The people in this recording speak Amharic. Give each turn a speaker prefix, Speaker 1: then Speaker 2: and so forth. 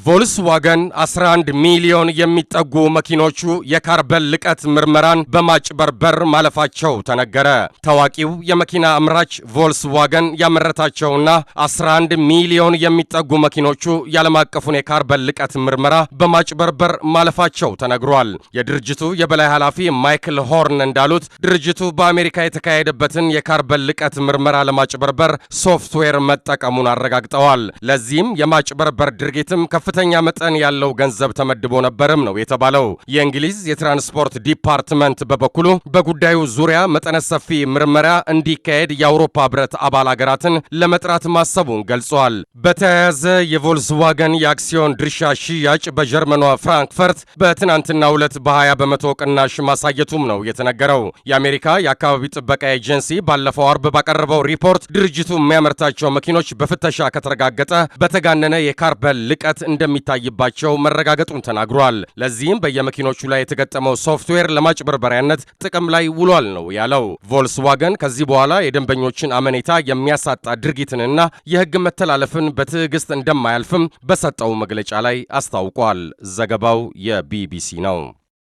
Speaker 1: ቮልስዋገን 11 ሚሊዮን የሚጠጉ መኪኖቹ የካርበን ልቀት ምርመራን በማጭበርበር ማለፋቸው ተነገረ። ታዋቂው የመኪና አምራች ቮልስዋገን ያመረታቸውና 11 ሚሊዮን የሚጠጉ መኪኖቹ ያለም አቀፉን የካርበን ልቀት ምርመራ በማጭበርበር ማለፋቸው ተነግሯል። የድርጅቱ የበላይ ኃላፊ ማይክል ሆርን እንዳሉት ድርጅቱ በአሜሪካ የተካሄደበትን የካርበን ልቀት ምርመራ ለማጭበርበር ሶፍትዌር መጠቀሙን አረጋግጠዋል። ለዚህም የማጭበርበር ድርጊትም ከፍተኛ መጠን ያለው ገንዘብ ተመድቦ ነበርም ነው የተባለው። የእንግሊዝ የትራንስፖርት ዲፓርትመንት በበኩሉ በጉዳዩ ዙሪያ መጠነ ሰፊ ምርመራ እንዲካሄድ የአውሮፓ ህብረት አባል ሀገራትን ለመጥራት ማሰቡን ገልጿል። በተያያዘ የቮልስዋገን የአክሲዮን ድርሻ ሽያጭ በጀርመኗ ፍራንክፈርት በትናንትናው ዕለት በ20 በመቶ ቅናሽ ማሳየቱም ነው የተነገረው። የአሜሪካ የአካባቢ ጥበቃ ኤጀንሲ ባለፈው አርብ ባቀረበው ሪፖርት ድርጅቱ የሚያመርታቸው መኪኖች በፍተሻ ከተረጋገጠ በተጋነነ የካርበን ልቀት እንደሚታይባቸው መረጋገጡን ተናግሯል። ለዚህም በየመኪኖቹ ላይ የተገጠመው ሶፍትዌር ለማጭበርበሪያነት ጥቅም ላይ ውሏል ነው ያለው። ቮልስዋገን ከዚህ በኋላ የደንበኞችን አመኔታ የሚያሳጣ ድርጊትንና የህግ መተላለፍን በትዕግስት እንደማያልፍም በሰጠው መግለጫ ላይ አስታውቋል። ዘገባው የቢቢሲ ነው።